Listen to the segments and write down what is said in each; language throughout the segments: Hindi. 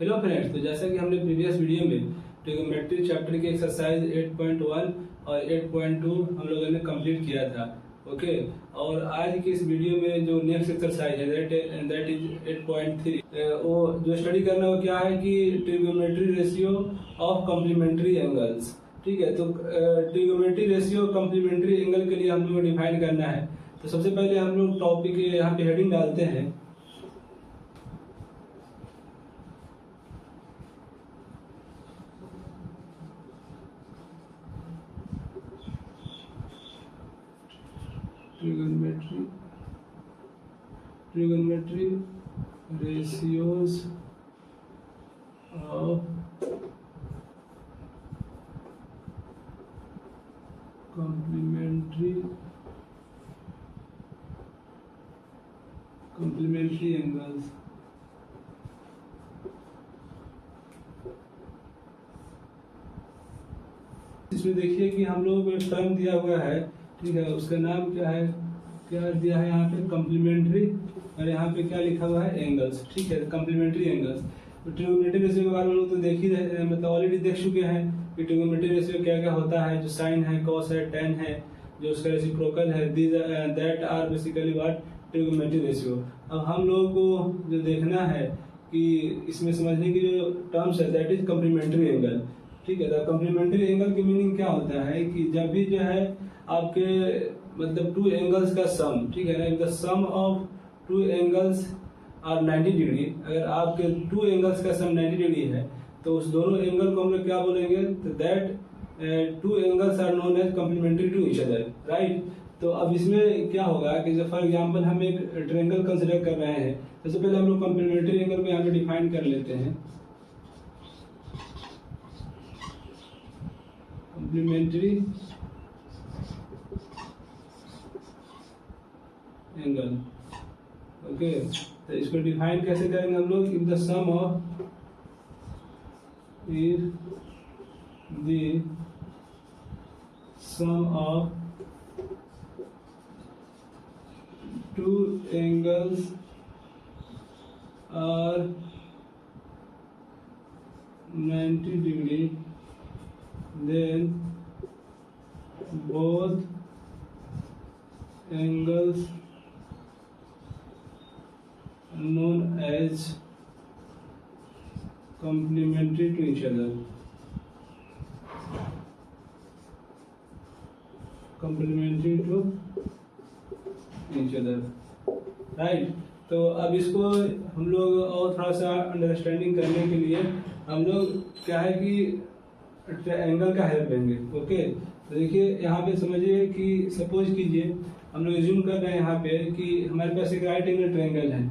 हेलो फ्रेंड्स, तो जैसा कि हमने प्रीवियस वीडियो में ट्रिग्नोमेट्री चैप्टर के एक्सरसाइज 8.1 और 8.2 हम लोगों ने कंप्लीट किया था। ओके, और आज की इस वीडियो में जो नेक्स्ट एक्सरसाइज है दैट इज 8.3, वो जो स्टडी करना वो क्या है कि trigonometry ratio of complementary angles. ठीक है, तो ट्रिग्नोमेट्री रेशियो कॉम्प्लीमेंट्री एंगल के लिए हम लोग को डिफाइन करना है। तो सबसे पहले हम लोग टॉपिक यहाँ पे हेडिंग डालते हैं। trigonometry ratios of complementary angles। इसमें देखिए कि हम लोगों को एक टर्म दिया हुआ है, ठीक है, उसका नाम क्या है, क्या दिया है यहाँ पे कॉम्प्लीमेंट्री, और यहाँ पे क्या लिखा हुआ है एंगल्स। ठीक है, कॉम्प्लीमेंट्री एंगल्स। तो ट्रिग्नोमेट्री रेशियो के बारे में लोग तो देख ही मतलब ऑलरेडी देख चुके हैं कि ट्रिग्नोमेट्री रेशियो क्या क्या होता है। जो साइन है, कॉस है, टेन है, जो उसका रेसिप्रोकल है, that are basically what trigonometry ratio. अब हम लोगों को जो देखना है कि इसमें समझने की जो टर्म्स है दैट इज कॉम्प्लीमेंट्री एंगल। ठीक है, तो कॉम्प्लीमेंट्री एंगल की मीनिंग क्या होता है कि जब भी जो है आपके मतलब टू एंगल्स का सम, ठीक है ना, the sum of two angles are 90 degree. अगर आपके टू एंगल्स का सम 90 डिग्री है तो उस दोनों एंगल को हम लोग क्या बोलेंगे, तो that two angles are known as complementary to each other, right. तो अब इसमें क्या होगा कि जब फॉर एग्जांपल हम एक ट्रायंगल कंसीडर कर रहे हैं, सबसे पहले हम लोग कॉम्प्लीमेंट्री एंगल को यहाँ पे डिफाइन कर लेते हैं। कॉम्प्लीमेंट्री एंगल, ओके, तो इसको डिफाइन कैसे करेंगे हम लोग, if the sum of two angles are 90 degree then both angles known as complementary to each other, right। तो अब इसको हम लोग और थोड़ा सा अंडरस्टैंडिंग करने के लिए हम लोग क्या है कि एंगल का हेल्प लेंगे। ओके, तो देखिए यहाँ पे समझिए कि सपोज कीजिए हम लोग एज्यूम कर रहे हैं यहाँ पे कि हमारे पास एक राइट एंगल ट्रायंगल है,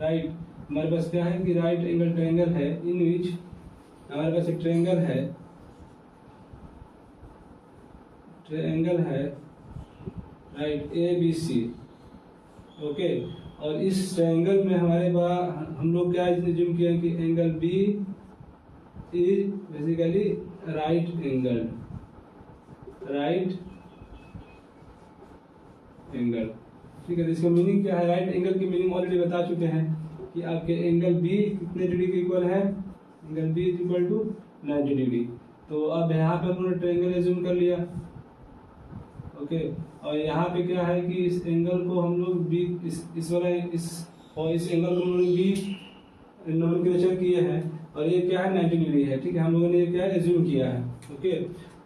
राइट। हमारे पास क्या है कि राइट एंगल ट्रायंगल है इन विच हमारे पास एक ट्रायंगल है राइट ABC। ओके, और इस ट्रायंगल में हमारे पास हम लोग क्या एज्यूम किया कि angle B is basically right angle, ठीक है। इसका मीनिंग क्या है, राइट एंगल की मीनिंग ऑलरेडी बता चुके हैं कि आपके एंगल बी कितने डिग्री के इक्वल है, angle B is equal to 90 degree. तो अब यहाँ पे हमने ट्रायंगल एज्यूम कर लिया, ओके, और यहाँ पे क्या है कि इस एंगल को हम लोग बी इस एंगल को हम लोग बी नोमेनक्लेचर किए हैं, और ये क्या है 90 डिग्री है। ठीक है, हम लोगों ने ये क्या है एज्यूम किया है। ओके,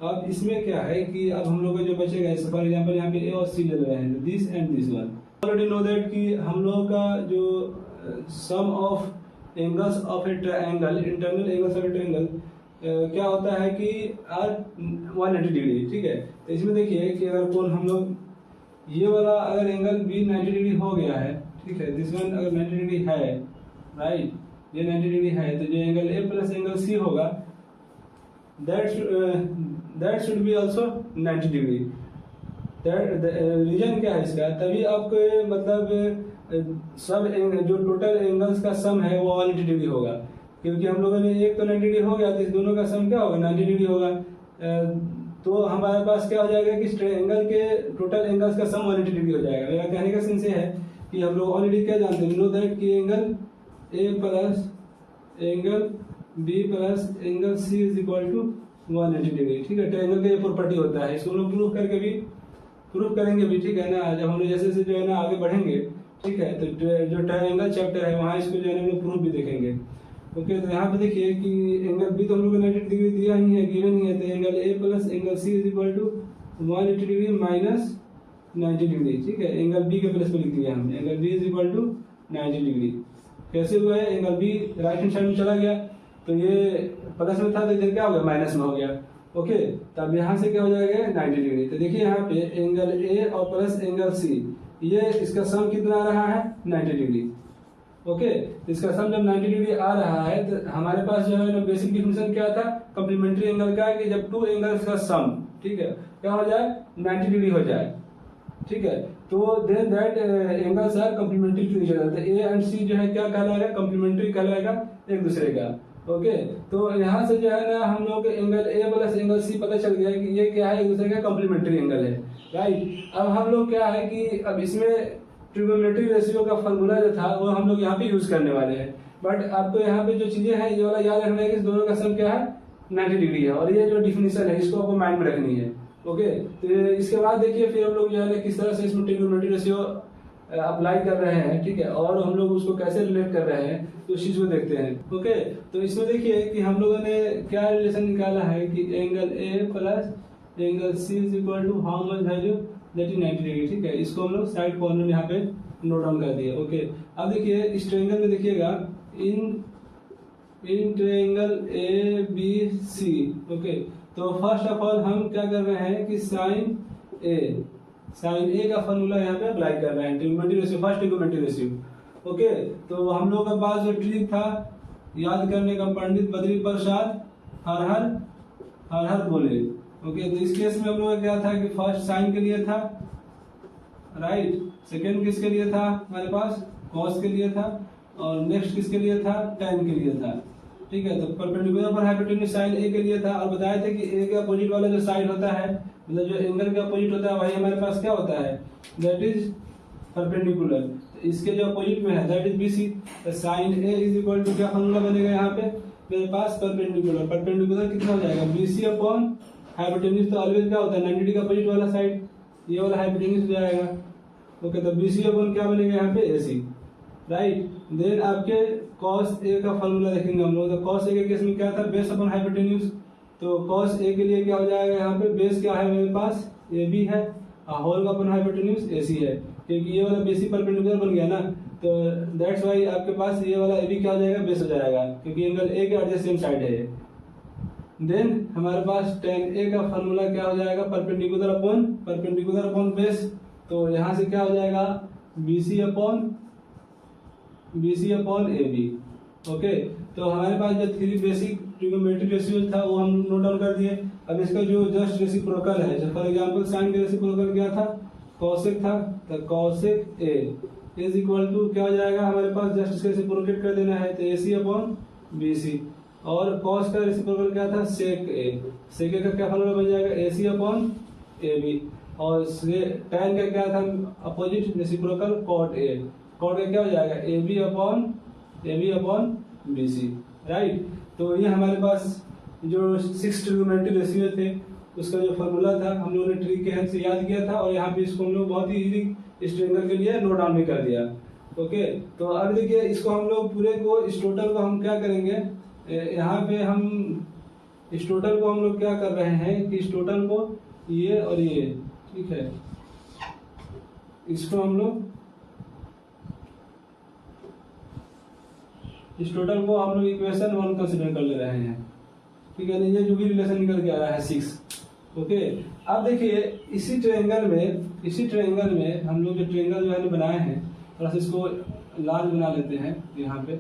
अब इसमें क्या है कि अब हम लोग को जो बचेगा, फॉर एग्जांपल यहाँ पे ए और सी ले रहे हैं, this and this one. Already know that कि हम लोगों का जो sum of angles of a triangle, internal angles of a triangle क्या होता है कि आर 180 डिग्री। ठीक है, तो इसमें देखिए कि अगर कौन हम लोग ये वाला अगर एंगल बी 90 डिग्री हो गया है, ठीक है, दिस वन अगर 90 डिग्री है, राइट, ये 90 डिग्री है, तो जो angle A plus angle C होगा that should be also 90 degree. Reason क्या है इसका, तभी आपको मतलब सब जो टोटल एंगल्स का सम है वो 180 डिग्री होगा, क्योंकि हम लोगों ने एक तो 90 डिग्री हो गया, तो इस दोनों का सम क्या होगा 90 डिग्री होगा। तो हमारे पास क्या हो जाएगा कि एंगल के टोटल एंगल्स का सम 180 डिग्री हो जाएगा। मेरा कहने का सेंस ये है कि हम लोग ऑलरेडी क्या जानते हैं, नो दैट कि angle A plus angle B plus angle C is equal to 180 degree. ठीक है, ट्रायंगल का ये प्रॉपर्टी होता है, इसको हम लोग प्रूफ करेंगे भी। ठीक है ना, जब हम लोग जैसे जैसे जो है ना आगे बढ़ेंगे, ठीक है, तो जो ट्रायंगल चैप्टर है वहाँ इसको जो है ना हम लोग प्रूफ भी देखेंगे। ओके, तो यहाँ पे देखिए कि एंगल बी तो हम लोग को 90 डिग्री दिया ही है, गिवन ही है, तो angle A plus angle C is equal to 180 degree minus 90 degree. ठीक है, एंगल बी के प्लस पे लिख दिया हमने, angle B is equal to 90 degree. कैसे हुआ है, angle B right hand side में चला गया, तो ये प्लस में था तो इधर क्या हो गया, माइनस में हो गया। ओके, तब यहाँ से क्या हो जाएगा 90 डिग्री। तो देखिए यहाँ पे एंगल ए और प्लस एंगल सी, ये इसका सम कितना आ रहा है, 90 डिग्री। ओके, इसका सम जब 90 डिग्री आ रहा है तो हमारे पास जो है ना बेसिक डिफिनेशन क्या था कम्प्लीमेंट्री एंगल का, कि जब टू एंगल्स का सम, ठीक है, क्या हो जाए, 90 डिग्री हो जाए। ठीक है, तो then that angles are complementary to each other. A and C जो है क्या कहलाएगा, कम्प्लीमेंट्री कहलाएगा एक दूसरे का। ओके, तो यहाँ से जो है ना हम लोग angle A plus angle C पता चल गया कि ये क्या है, एक दूसरे का कम्प्लीमेंट्री एंगल है। राइट, अब हम लोग क्या है कि अब इसमें ट्रिग्नोमेट्री रेशियो का फॉर्मूला जो था वो हम लोग यहाँ पे यूज करने वाले हैं। बट आपको यहाँ पे जो चीजें हैं ये वाला याद रखना है कि इस दोनों का सम क्या है, 90 डिग्री है, और ये जो डिफिनेशन है इसको आपको माइंड में रखनी है। ओके, तो इसके बाद देखिए फिर हम लोग जो है ना किस तरह से इसमें ट्रिग्नोमेट्री रेशियो अप्लाई कर रहे हैं। ठीक है, और हम लोग उसको कैसे रिलेट कर रहे हैं तो उस चीज को देखते हैं। ओके, तो इसमें देखिए कि हम लोगों ने क्या रिलेशन निकाला है कि angle A plus angle C is equal to how much value, that is 90 degree. ठीक है, इसको हम लोग साइड कॉर्नर में यहाँ पे नोट डाउन कर दिए। ओके, अब देखिए इस ट्रायंगल में देखिएगा in triangle A B C. Okay, तो फर्स्ट ऑफ ऑल हम क्या कर रहे हैं कि साइन ए का फॉर्मूला यहाँ पे अप्लाई कर रहे हैं, trigonometry ratio, first trigonometry ratio. Okay, तो हम लोग के पास जो ट्रिक था याद करने का, पंडित बद्री प्रसाद हर हर बोले। ओके, तो इस केस में हम लोग का क्या था कि फर्स्ट साइन के लिए था, राइट, सेकेंड किसके लिए था हमारे पास, कॉस के लिए था, और नेक्स्ट किसके लिए था, tan के लिए था। ठीक है, तो परपेंडिकुलर पर हाइपोटेन्यूज साइन ए के लिए था, और बताए थे कि ए के अपोजिट वाला जो साइड होता है, मतलब जो एंगल के अपोजिट होता है वही हमारे पास क्या होता है, दैट इज परपेंडिकुलर। इसके जो अपोजिट में है दैट इज बीसी। तो sine A is equal to क्या फॉर्मूला बनेगा यहाँ पे मेरे पास, परपेंडिकुलर कितना हो जाएगा, बीसी अपॉन हाइपोटेन्यूज, तो ऑलवेज क्या होता है 90 डिग्री का अपोजिट वाला साइड, ये वाला हाइपोटेन्यूज हो जाएगा। ओके, तो बीसी अपॉन क्या बनेगा यहाँ पे, एसी। राइट, देन आपके cos ए का फॉर्मूला देखेंगे हम लोग, तो cos ए के केस में क्या था, बेस अपॉन हाइपोटेन्यूज। तो cos ए के लिए क्या हो जाएगा, यहाँ पे बेस क्या है मेरे पास, ए बी है, और होल का अपॉन हाइपोटेन्यूज एसी है, क्योंकि ये वाला बेसी परपेंडिकुलर बन गया ना, तो दैट्स वाई आपके पास ये वाला ए बी क्या हो जाएगा, बेस हो जाएगा, क्योंकि एंगल ए के एडजेसेंट साइड है। देन हमारे पास tan ए का फॉर्मूला क्या हो जाएगा, परपेंडिकुलर अपॉन बेस। तो यहाँ से क्या हो जाएगा, BC अपॉन AB। ओके, तो हमारे पास जो थ्री बेसिक ट्रिग्नोमेट्री रेशियोज था वो हम नोट डाउन कर दिए। अब इसका जो जस्ट रेसिप्रोकल है, फॉर एग्जांपल साइन का रेसिप्रोकल क्या था, कॉसेक था, तो cosec A is equal to क्या हो जाएगा हमारे पास, जस्ट इसका रेसिप्रोकेट कर देना है, तो AC अपॉन BC। और कॉस का रेसिप्रोकल क्या था, सेक ए का क्या फॉर्मूला बन जाएगा, AC अपॉन AB। और tan का क्या था अपोजिट रेसिप्रोकल, कॉट का क्या हो जाएगा, AB अपॉन BC। राइट, तो ये हमारे पास जो 6 ट्रिग्नोमेट्री रेशियो थे उसका जो फॉर्मूला था हम लोगों ने ट्रिक के हेल्प से याद किया था, और यहाँ पे इसको हम लोग बहुत ही इजी इस ट्रायंगल के लिए नोट डाउन भी कर दिया। ओके, तो अब देखिए इसको हम लोग पूरे को, इस टोटल को हम क्या करेंगे, यहाँ पे हम इस टोटल को हम लोग क्या कर रहे हैं कि इस टोटल को ये और ये, ठीक है, इसको हम लोग इस टोटल को हम लोग इक्वेशन 1 कंसीडर कर ले रहे हैं। ठीक है, ये जो भी रिलेशन निकल के आया है 6। ओके, अब देखिए इसी ट्रायंगल में हम लोग जो ट्रायंगल जो है बनाए हैं, थोड़ा सा इसको लार्ज बना लेते हैं यहाँ पे।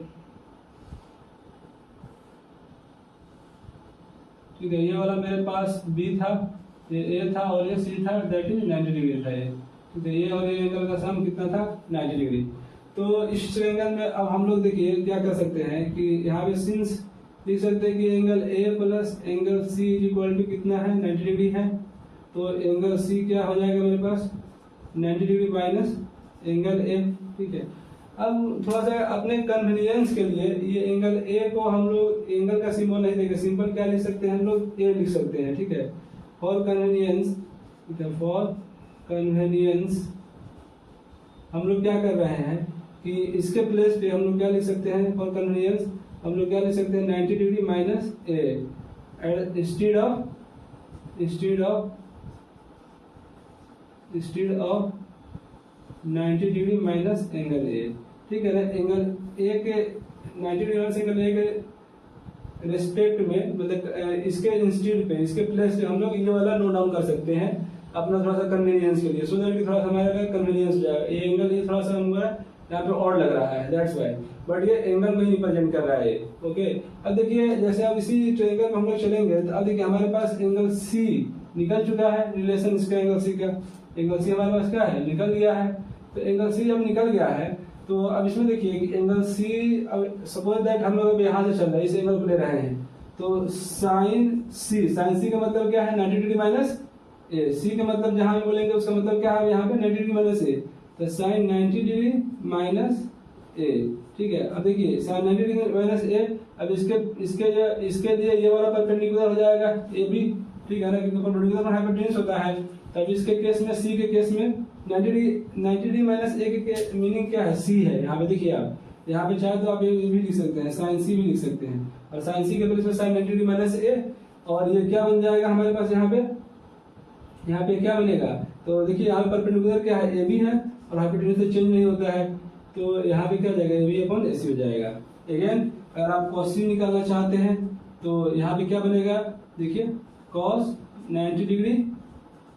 ठीक है, ये वाला मेरे पास B था, ये A था और ये C था, दैट इज 90 डिग्री था ये। ठीक है, ये और ये एंगल का सम कितना था, 90 डिग्री। तो इस ट्रायंगल में अब हम लोग देखिए क्या कर सकते हैं कि यहाँ पे सिंस लिख सकते हैं कि angle A plus angle C is equal to कितना है, 90 डिग्री है। तो एंगल C क्या हो जाएगा मेरे पास, 90 डिग्री माइनस एंगल A। ठीक है, अब थोड़ा सा अपने कन्वीनियंस के लिए ये एंगल ए को हम लोग एंगल का सिंबल नहीं देंगे, सिंपल क्या लिख सकते हैं हम लोग ए लिख सकते हैं, ठीक है। फॉर कन्वीनियंस, फॉर कन्वीनियंस हम लोग क्या कर रहे हैं कि इसके प्लेस पे हम लोग क्या लिख सकते हैं, फॉर कन्वीनियंस हम लोग क्या लिख सकते हैं 90 degree minus A instead of 90 degree minus angle A, ठीक है ना। एंगल ए के 90 डिग्री माइनस एंगल ए के रेस्पेक्ट में, मतलब इसके इंस्टेड पे, इसके प्लेस पे हम लोग ये वाला नोट डाउन कर सकते हैं अपना थोड़ा सा कन्वीनियंस के लिए, सो दैट थोड़ा सा हमारा कन्वीनियंस हो जाएगा। ये एंगल ये थोड़ा सा हमारा यहाँ पे और लग रहा है, दैट्स व्हाई, बट ये एंगल में ही रिप्रेजेंट कर रहा है, ओके। अब देखिए जैसे अब इसी ट्रायंगल में हम लोग चलेंगे तो अब देखिए हमारे पास एंगल सी निकल चुका है, रिलेशन इसका एंगल सी का, एंगल सी हमारे पास क्या है, निकल गया है। तो एंगल सी जब निकल गया है तो अब इसमें देखिए कि एंगल सी, अब सपोज दैट हम लोग अब यहाँ से चल रहे हैं, इस एंगल को ले रहे हैं, तो साइन सी का मतलब क्या है 90 डिग्री माइनस ए, सी का मतलब जहां हम बोलेंगे उसका मतलब क्या है यहाँ पे 90 डिग्री माइनस ए, तो साइन 90 डिग्री माइनस ए, ठीक है। अब देखिए साइन 90 डिग्री माइनस ए, अब इसके लिए ये वाला परपेंडिकुलर हो जाएगा ए बी, ठीक है ना, क्योंकि परपेंडिकुलर हाइपोटेन्यूज होता है। तब इसके केस में सी के केस में 90 डिग्री माइनस ए के मीनिंग क्या है, सी है। यहाँ पे देखिए आप यहाँ पे चाहे तो आप ये भी लिख सकते हैं, साइन सी भी लिख सकते हैं, और साइन सी के प्लेस में साइन 90 डिग्री माइनस ए, और ये क्या बन जाएगा हमारे पास यहाँ पे क्या बनेगा, तो देखिए यहाँ पे परपेंडिकुलर क्या है, ए बी है, और हाइपोटेन्यूज तो चेंज नहीं होता है, तो यहाँ पे क्या हो जाएगा, ए बी अपॉन ए सी हो जाएगा। अगेन अगर आप cos सी निकालना चाहते हैं तो यहाँ पे क्या बनेगा, देखिए cos 90 डिग्री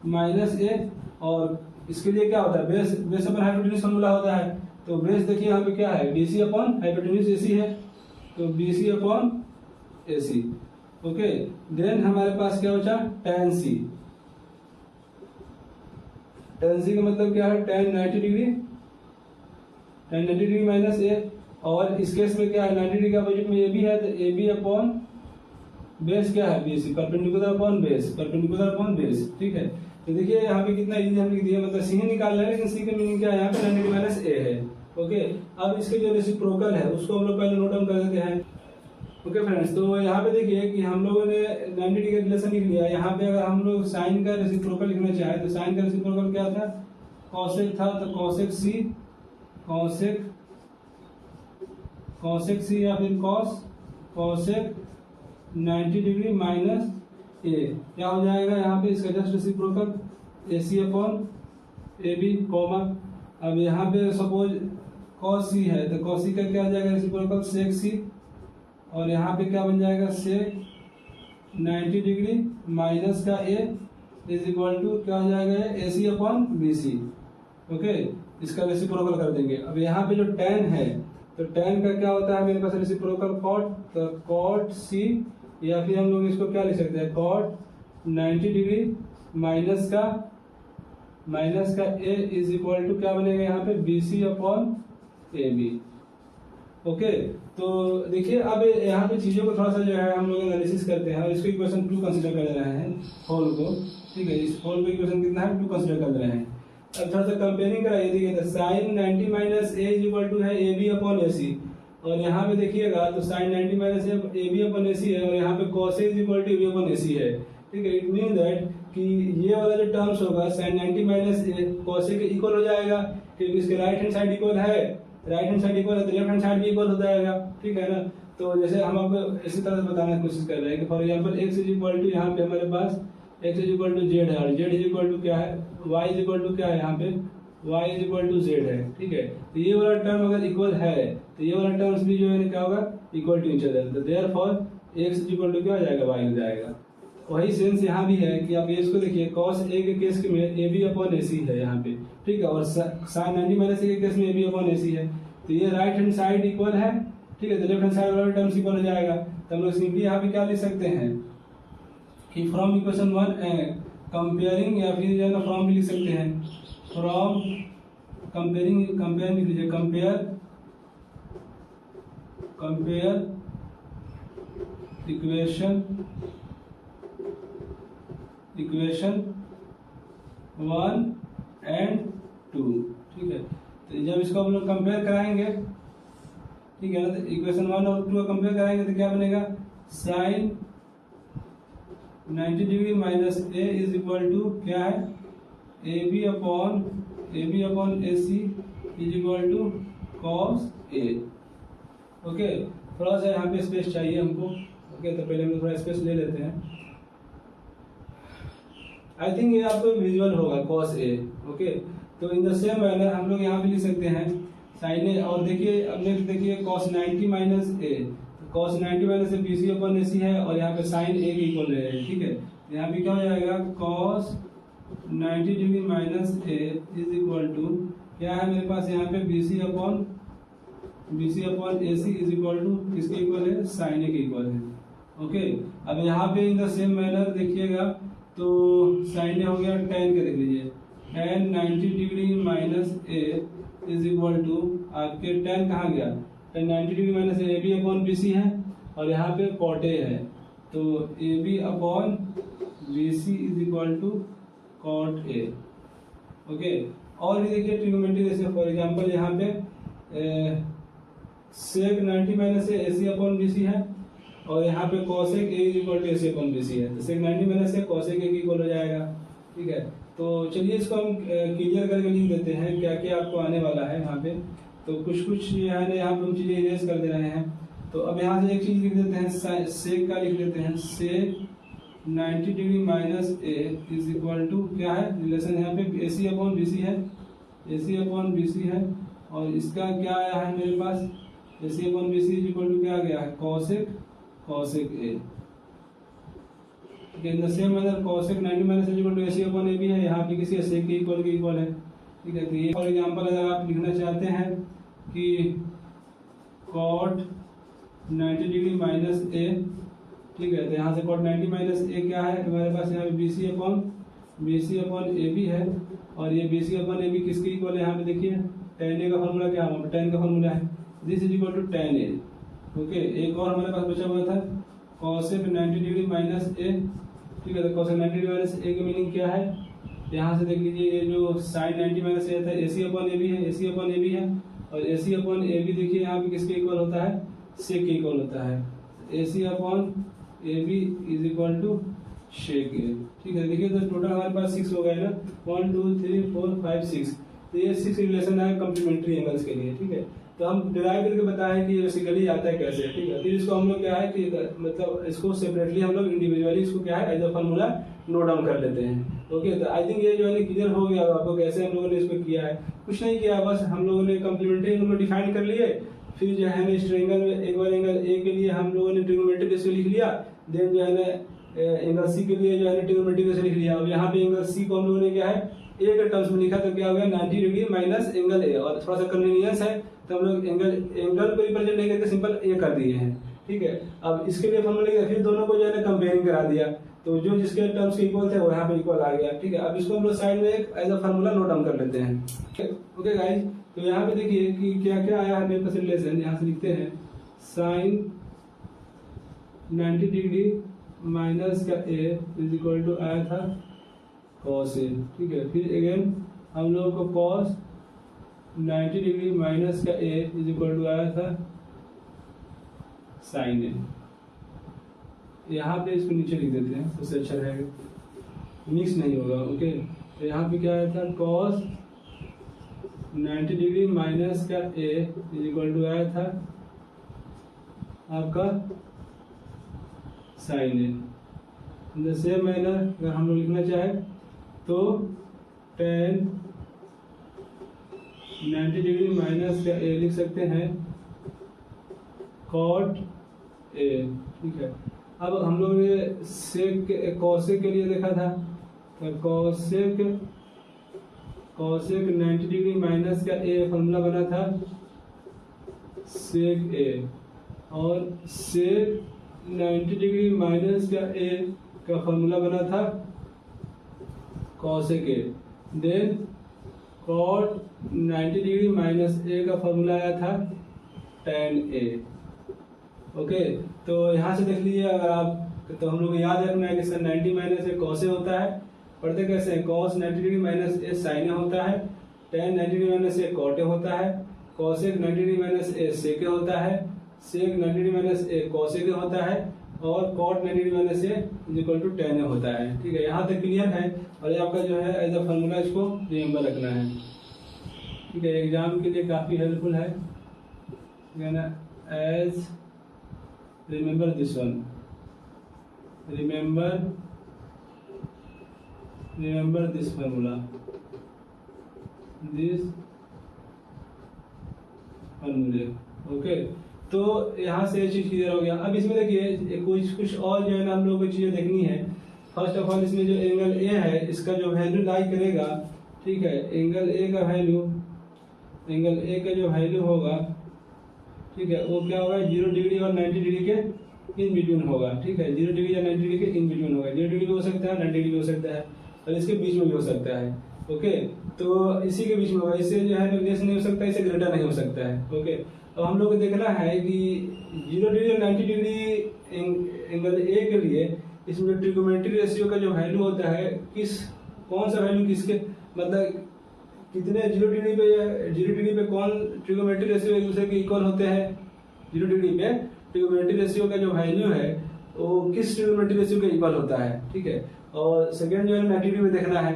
माइनस ए, और इसके लिए क्या होता है, बेस अपन हाइपोटेन्यूज फॉर्मूला होता है, तो बेस देखिए यहाँ पे क्या है, B C upon hypotenuse A C है, तो B C upon A C, okay. Then हमारे पास क्या बचा, tan सी, tan सी का मतलब क्या है, tan 90 डिग्री माइनस ए, और इस केस में क्या है 90 डिग्री का अपोजिट में ए बी है, तो ए बी अपॉन बेस क्या है, B C, perpendicular upon base, ठीक है। तो देखिए यहाँ पे कितना इजी हम लिख दिया, मतलब सी निकाल रहे हैं, लेकिन सी का मीनिंग क्या है यहाँ पे 90 डिग्री माइनस ए है, ओके। अब इसके जो रेसिप्रोकल है उसको हम लोग पहले नोट डाउन कर देते हैं, ओके फ्रेंड्स। तो यहाँ पे देखिए कि हम लोगों ने 90 डिग्री का रिलेशन लिख लिया। यहाँ पे अगर हम लोग साइन का रेसिप्रोकल लिखना चाहे तो साइन का रेसिप्रोकल क्या था, कॉसेक था, तो कॉसेक सी या फिर कॉसेक 90 डिग्री माइनस ए, क्या हो जाएगा यहाँ पे इसका just reciprocal A C upon A B, comma. अब यहाँ पे सपोज कॉस सी है तो कॉस सी का क्या हो जाएगा रेसिप्रोकल सेक सी, और यहाँ पे क्या बन जाएगा सेक 90 डिग्री माइनस का ए इज इक्वल टू क्या हो जाएगा ए C upon B C, okay. इसका रेसिप्रोकल कर देंगे। अब यहाँ पे जो tan है तो tan का क्या होता है मेरे पास रेसिप्रोकल cot, तो cot सी, या फिर हम लोग इसको क्या लिख सकते हैं cot 90 डिग्री माइनस का ए इज इक्वल टू क्या बनेगा यहाँ पे B C upon A B, okay. तो देखिए अब यहाँ पे चीजों को थोड़ा सा जो है हम लोग एनालिसिस करते हैं, और इसको इक्वेशन 2 कंसीडर कर रहे हैं, होल को, ठीक है। इस होल को इक्वेशन कितना है 2 कंसीडर कर रहे हैं। अब थोड़ा सा कंपेयरिंग कराइए, देखिए sine 90 minus A is equal to है ए बी अपॉन ए सी, और यहाँ पे देखिएगा तो sine 90 minus A B upon A C है, और यहाँ पे cos A is equal to A B upon A C है, ठीक है। इट मीन दैट कि ये वाला जो टर्म्स होगा साइन 90 माइनस कॉस ए के इक्वल हो जाएगा, क्योंकि इसके राइट हैंड साइड इक्वल है, राइट हैंड साइड इक्वल है तो लेफ्ट हैंड साइड भी इक्वल हो जाएगा, ठीक है ना। तो जैसे हम आपको इसी तरह से बताने की कोशिश कर रहे हैं कि for example x is equal to यहाँ पे हमारे पास x is equal to z है, और z इज इक्वल टू क्या है, y इज इक्वल टू क्या है यहाँ पे y is equal to z है, ठीक है। तो ये वाला टर्म अगर इक्वल है तो ये वाला टर्म्स भी जो है क्या होगा, इक्वल टू ईच अदर, तो therefore x is equal to क्या हो जाएगा, y हो जाएगा। वही सेंस यहाँ भी है कि आप इसको देखिए cos a के केस में ए बी अपॉन ए सी है यहाँ पे, ठीक है, और साइन 90 माइनस ए के केस में ए बी अपॉन ए सी है, तो ये राइट हैंड साइड इक्वल है, ठीक है, तो लेफ्ट हैंड साइड वाला टर्म्स इक्वल हो जाएगा। तो हम लोग सिंपली यहाँ पे क्या लिख सकते हैं कि फ्रॉम इक्वेशन 1 कंपेयरिंग, या फिर जो है ना फ्रॉम भी लिख सकते हैं, फ्रॉम कंपेयर लिख लीजिए, कंपेयर इक्वेशन 1 and 2, ठीक है। तो जब इसको हम लोग कंपेयर कराएंगे, ठीक है ना, तो इक्वेशन 1 और 2 कंपेयर कराएंगे तो क्या बनेगा, sine 90 degree minus A is equal to क्या है, A B upon A C is equal to cos A. Okay, थोड़ा सा यहाँ पे स्पेस चाहिए हमको। ओके, तो पहले हम थोड़ा स्पेस ले लेते हैं। आई थिंक ये आपको विजुअल होगा कॉस ए। ओके, तो इन द सेम मैनर हम लोग यहाँ पे लिख सकते हैं साइन ए, और देखिए अब नेक्स्ट देखिए cos 90 minus A, cos 90 minus A B C upon A C है, और यहाँ पे साइन ए के इक्वल है। ठीक है, यहाँ पे क्या हो जाएगा, cos 90 degree minus A is equal to क्या है मेरे पास यहाँ पे B C upon A C is equal to किसके इक्वल है, साइन ए के इक्वल है। ओके, अब यहाँ पे इन द सेम मैनर देखिएगा तो साइन ए हो गया tan के, देख लीजिए tan 90 degree minus A is equal to आपके tan कहाँ गया, tan 90 degree minus A B upon B C है, और यहाँ पे cot ए है, तो A B upon B C is equal to cot A. Okay, और भी देखिए ट्रिग्नोमेट्री, जैसे फॉर एग्जांपल यहाँ पे sec 90 minus A C upon B C है, और यहाँ पे cosec a equal to A C upon B C है, तो सेक 90 माइनस से cosec a इक्वल हो जाएगा। ठीक है, तो चलिए इसको हम क्लियर करके लिख देते हैं क्या क्या आपको आने वाला है यहाँ पे। तो कुछ है ना, यहाँ पे हम चीजें इरेज कर दे रहे हैं। तो अब यहाँ से एक चीज लिख देते हैं, सेक का लिख देते हैं, sec 90 degree minus A is equal to क्या है, रिलेशन यहाँ पे ए सी अपॉन बी सी है, A C upon B C है, और इसका क्या आया है मेरे पास, A C upon B C is equal to क्या गया है, cosec a। In the same manner cosec 90 minus A equal to A C upon A भी है, यहाँ पे किसी sec के इक्वल है। ठीक है, तो ये फॉर एग्जांपल अगर आप लिखना चाहते हैं कि cot 90 डिग्री माइनस ए, ठीक है, तो यहाँ से cot 90 माइनस ए क्या है, हमारे पास यहाँ पे B C upon A B है, और ये B C upon A B किसके इक्वल है, यहाँ पे देखिए tan ए का फॉर्मूला क्या है, tan का फॉर्मूला है this is equal to tan A. Okay, एक और हमारे पास बचा हुआ था cosec 90 डिग्री माइनस ए। ठीक है, तो cosec 90 डिग्री माइनस ए का मीनिंग क्या है, यहाँ से देख लीजिए, ये जो sin 90 माइनस ए था, ए सी अपॉन ए बी है, A C upon A B है, और ए सी अपॉन ए बी देखिए यहाँ पे किसके इक्वल होता है, सेक के इक्वल होता है, A C upon A B is equal to sec A. ठीक है, देखिए तो टोटल हमारे पास 6 हो गए ना, 1 2 3 4 5 6, तो ये 6 रिलेशन है कम्प्लीमेंट्री एंगल्स के लिए। ठीक है, तो हम डिराइव करके बताएं कि बेसिकली आता है कैसे। ठीक है, फिर इसको हम लोग क्या है कि मतलब इसको सेपरेटली हम लोग इंडिविजुअली इसको क्या है as a formula note down कर लेते हैं। ओके, तो आई थिंक ये जो है क्लियर हो गया आपको कैसे हम लोगों ने इसको किया है। कुछ नहीं किया, बस हम लोगों ने कम्प्लीमेंट्री एंगल को डिफाइन कर लिए, फिर जो है ना इस ट्रायंगल में एक बार एंगल ए के लिए हम लोगों ने ट्रिग्नोमेट्री रेशियो लिख लिया, देन जो है ना एंगल सी के लिए जो है ना ट्रिग्नोमेट्री रेशियो लिख लिया। अब यहाँ पे एंगल सी को हम लोगों ने क्या है ए के टर्म्स में लिखा, तो क्या हो गया 90 डिग्री माइनस एंगल ए, और थोड़ा सा कन्वीनियंस है तो हम लोग एंगल को रिप्रेजेंट नहीं करके सिंपल ए कर दिए हैं। ठीक है, अब इसके लिए फॉर्मूला लिखा, फिर दोनों को जो है ना कंपेयरिंग करा दिया, तो जो जिसके टर्म्स के इक्वल थे वो यहाँ पे इक्वल आ गया। ठीक है, अब इसको हम लोग साइड में एक as a formula note down कर लेते हैं। ओके गाइस, तो यहाँ पे देखिए कि क्या क्या आया है मेरे पास रिलेशन, यहाँ से लिखते हैं साइन 90 डिग्री माइनस का ए इज इक्वल टू आया था कॉस ए। ठीक है, फिर अगेन हम लोगों को कॉस 90 डिग्री माइनस का ए इज इक्वल टू आया था साइन ए। यहाँ पे इसको नीचे लिख देते हैं, उससे अच्छा रहेगा, मिक्स नहीं होगा। ओके, तो यहाँ पे क्या आया था कॉस 90 डिग्री माइनस का ए इज इक्वल टू आया था आपका sine A. In the same manner अगर हम लोग लिखना चाहे तो tan 90 डिग्री माइनस का ए लिख सकते हैं cot ए। ठीक है, अब हम लोग ने सेक कॉसेक के लिए देखा था, तो कॉसेक 90 डिग्री माइनस का ए फॉर्मूला बना था सेक ए, और सेक 90 डिग्री माइनस का ए का फॉर्मूला बना था cosec A. Then cot 90 degree minus A का फॉर्मूला आया था tan ए। ओके, तो यहाँ से देख लीजिए अगर आप, तो हम लोग याद रखना है कि sir 90 minus A cos A होता है, पढ़ते कैसे हैं cos 90 degree minus A sine A होता है, tan 90 degree minus A cot A होता है, cosec 90 degree minus A sec A होता है, sec 90 degree minus A cosec A होता है, और cot 90 degree minus A is equal to tan A होता है। ठीक है, यहाँ तक क्लियर है। और ये आपका जो है एज अ फॉर्मूला इसको रिमेंबर रखना है। ठीक है, एग्जाम के लिए काफ़ी हेल्पफुल है ना। As remember this one, remember this formula, this formula. Okay, तो यहाँ से ये चीज़ क्लियर हो गया। अब इसमें देखिए कुछ और जो है ना हम लोगों को चीज़ें देखनी है। फर्स्ट ऑफ ऑल इसमें जो एंगल ए है इसका जो वैल्यू लाई करेगा, ठीक है, एंगल ए का वैल्यू, एंगल ए का जो वैल्यू होगा, ठीक है, वो क्या होगा 0 डिग्री और 90 डिग्री के इन बिटवीन होगा। ठीक है, 0 डिग्री या 90 डिग्री के इन बिटवीन होगा। 0 डिग्री भी हो सकता है, 90 डिग्री भी हो सकता है, और इसके बीच में भी हो सकता है। ओके, तो इसी के बीच में होगा, इससे जो है लेस नहीं हो सकता, इससे ग्रेटर नहीं हो सकता है। ओके, अब हम लोग को देखना है कि 0 डिग्री और 90 डिग्री एंगल ए के लिए इसमें ट्रिगोनोमेट्री रेशियो का जो वैल्यू होता है, कौन सा वैल्यू किसके, मतलब कितने 0 डिग्री पे कौन ट्रिगोनोमेट्री रेशियो एक दूसरे के इक्वल होते हैं। 0 डिग्री पे ट्रिगोनोमेट्री रेशियो का जो वैल्यू है वो किस ट्रिगोनोमेट्री रेशियो के इक्वल होता है। ठीक है, और सेकेंड जो है 90 डिग्री में देखना है।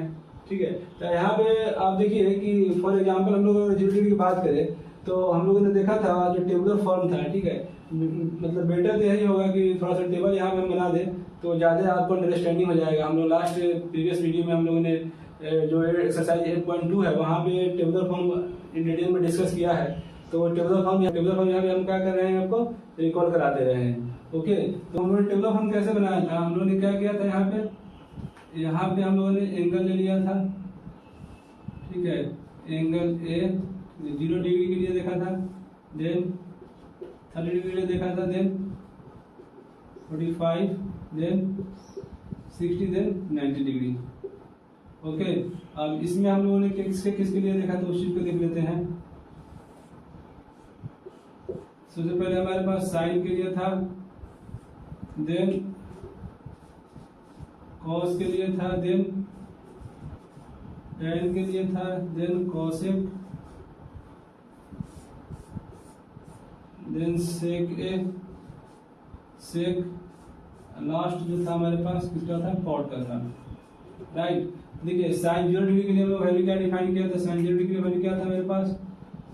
ठीक है, तो यहाँ पे आप देखिए कि फॉर एग्जाम्पल हम लोग 0 डिग्री की बात करें तो हम लोगों ने देखा था जो टेबुलर फॉर्म था। ठीक है, मतलब बेटर तो यही होगा कि थोड़ा सा टेबल यहाँ पे हम बना दें तो ज़्यादा आपको अंडरस्टैंडिंग हो जाएगा। हम लोग लास्ट प्रीवियस वीडियो में हम लोगों ने जो एक्सरसाइज 8.2 है वहाँ पे टेबुलर फॉर्म इन डिटेल में डिस्कस किया है। तो टेबुलर फॉर्म यहाँ पे हम क्या कर रहे हैं, आपको रिकॉल करा दे रहे हैं। ओके, तो हम लोग टेबुलर फॉर्म कैसे बनाया था, हम लोगों ने क्या किया था, यहाँ पे हम लोगों ने एंगल ले लिया था। ठीक है, एंगल ए 0 डिग्री के लिए देखा था, देन 30 डिग्री के लिए देखा था, then 45, then 60, then 90 degree. Okay, अब इसमें हम लोगों ने किसके लिए देखा था उस चीज को देख लेते हैं। सबसे पहले हमारे पास साइन के लिए था, देन कॉस के लिए था, देन टेन के लिए था, देन कॉसेक, देन सेक ए, सेक, लास्ट जो था हमारे पास किसका था, कॉट का था। राइट, देखिए साइन 0 डिग्री के लिए हमने वैल्यू क्या डिफाइन किया था, साइन 0 डिग्री के लिए वैल्यू क्या था मेरे पास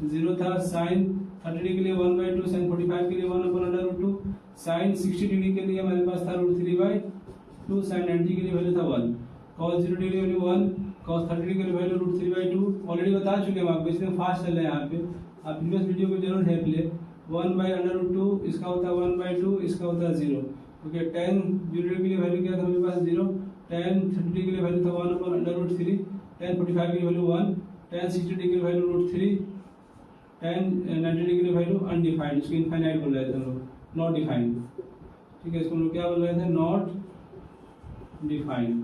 0 था, साइन 30 डिग्री के लिए 1/2, साइन 45 के लिए 1/√2, साइन 60 डिग्री के लिए हमारे पास था √3/2, साइन 90 के लिए वैल्यू था 1, cos 0 degree value 1, cos 30 degree के लिए वैल्यू √3/2। ऑलरेडी बता चुके हैं आपको, इसमें फास्ट चल रहे हैं यहाँ पे, आप प्रीवियस वीडियो को जरूर देख ले। 1/√2 इसका होता है 1/2, इसका होता है 0। ओके, tan 0 डिग्री के लिए वैल्यू क्या था मेरे पास 0, tan 30 डिग्री के लिए वैल्यू था 1/√3, tan 45 की वैल्यू 1, tan 60 डिग्री की वैल्यू √3, tan 90 डिग्री की वैल्यू अनडिफाइंड, इसको इनफाइनाइट बोल रहे थे हम लोग, नॉट डिफाइंड। ठीक है, इसको हम लोग क्या बोल रहे थे, नॉट डिफाइंड।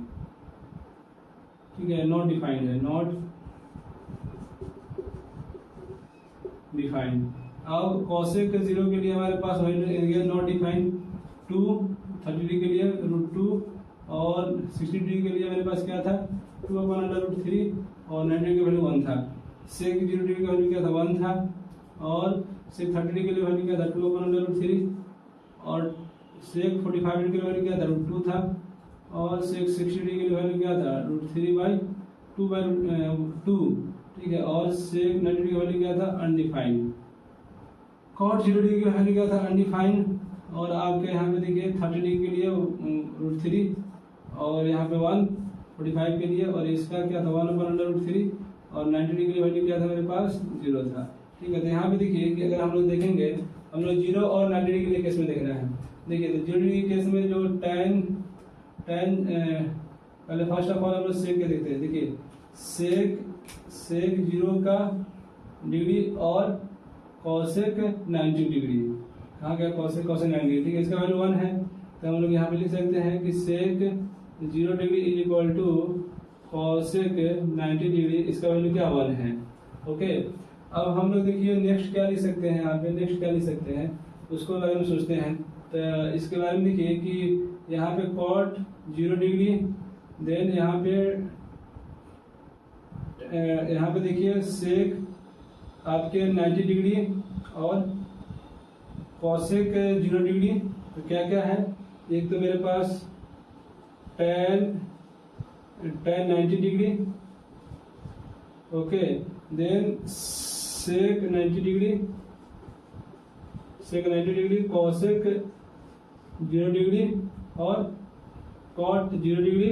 ठीक है, नॉट डिफाइंड है, नॉट डिफाइंड। अब cosec 0 के लिए हमारे पास वैल्यू नॉट डिफाइंड 2, 30 डिग्री के लिए √2, और 60 डिग्री के लिए मेरे पास क्या था 2/√3, और 90 डिग्री का वैल्यू 1 था। सेक 0 डिग्री का वैल्यू क्या था 1 था, और सेक 30 डिग्री के लिए वैल्यू क्या था 2/√3, और सेक 45 डिग्री का वैल्यू क्या था √2 था, और सेक 60 डिग्री के लिए वैल्यू क्या था √3/2। ठीक है, और सेक 90 डिग्री का वैल्यू क्या था अनडिफाइंड। कॉट 0 डिग्री का वैल्यू क्या था अनडिफाइंड, और आपके यहाँ पे देखिए 30 डिग्री के लिए √3, और यहाँ पे 1, 45 के लिए, और इसका क्या था 1/√3, और 90 डिग्री की वैल्यू क्या था मेरे पास 0 था। ठीक है, तो यहाँ पे देखिए कि अगर हम लोग देखेंगे, हम लोग 0 और 90 डिग्री के केस में देख रहे हैं। देखिए तो 0 डिग्री के केस में जो tan पहले फर्स्ट ऑफ ऑल हम लोग सेक के देखते हैं। देखिए सेक 0 का डिग्री और कॉसेक 90 डिग्री, कहाँ गया कॉसेक 90 डिग्री। ठीक है, इसका वैल्यू 1 है, तो हम लोग यहाँ पे लिख सकते हैं कि sec 0 degree is equal to cosec 90 degree, इसका वैल्यू क्या 1 है। ओके, अब हम लोग देखिए नेक्स्ट क्या लिख सकते हैं, यहाँ पे नेक्स्ट क्या लिख सकते हैं उसको बारे में सोचते हैं। तो इसके बारे में देखिए कि यहाँ पे कॉट 0 डिग्री, देन यहाँ पे यहाँ पे देखिए सेक आपके 90 डिग्री और कॉसेक 0 डिग्री। तो क्या क्या है, एक तो मेरे पास tan 90 degree, okay, then seg 90 degree, cosec 0 degree और कॉट 0 डिग्री,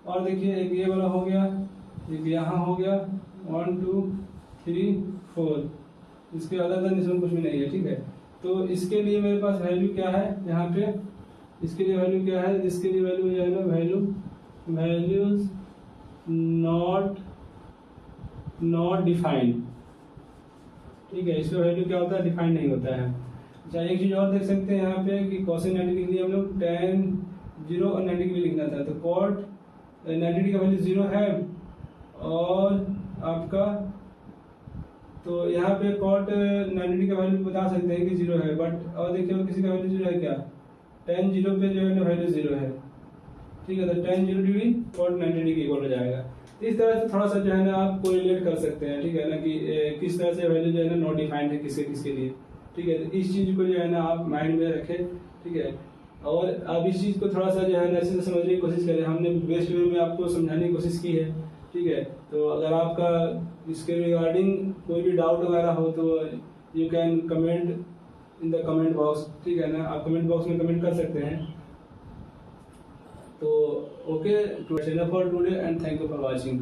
और देखिए एक ये वाला हो गया, एक यहाँ हो गया, 1 2 3 4, इसके अदर इसमें कुछ भी नहीं है, ठीक है। तो इसके लिए मेरे पास वैल्यू क्या है यहाँ पे, इसके लिए वैल्यू क्या है, इसके लिए वैल्यू जो है ना, वैल्यूज नॉट डिफाइंड, ठीक है। इसमें वैल्यू क्या होता है, डिफाइंड नहीं होता है। अच्छा, एक चीज और देख सकते हैं यहाँ पे कि कॉसेक 90 डिग्री हम लोग tan 0 और 90 डिग्री लिखना था, तो कॉट 90 डिग्री का वैल्यू 0 है, और आपका तो यहाँ पे कॉट 90 डिग्री का वैल्यू बता सकते हैं कि 0 है, बट और देखिए किसी का वैल्यू 0 है क्या, tan 0 पे जो है ना वैल्यू 0 है, ठीक है। तो tan 0 degree cot 90 degree equal हो जाएगा। इस तरह से थोड़ा सा जो है ना आप कोरिलेट कर सकते हैं, ठीक है ना, कि किस तरह से वैल्यू जो है ना नॉट डिफाइंड है किसके लिए, ठीक है। तो इस चीज को जो है ना आप माइंड में रखें, ठीक है। और आप इस चीज को थोड़ा सा जो है ना अच्छे से समझने की कोशिश करें, हमने बेस्ट वे में आपको समझाने की कोशिश की है, ठीक है। तो अगर आपका इसके रिगार्डिंग कोई भी डाउट वगैरह हो तो you can comment in the comment box, ठीक है ना, आप कमेंट बॉक्स में कमेंट कर सकते हैं। तो okay, to channel for today and thank you for watching.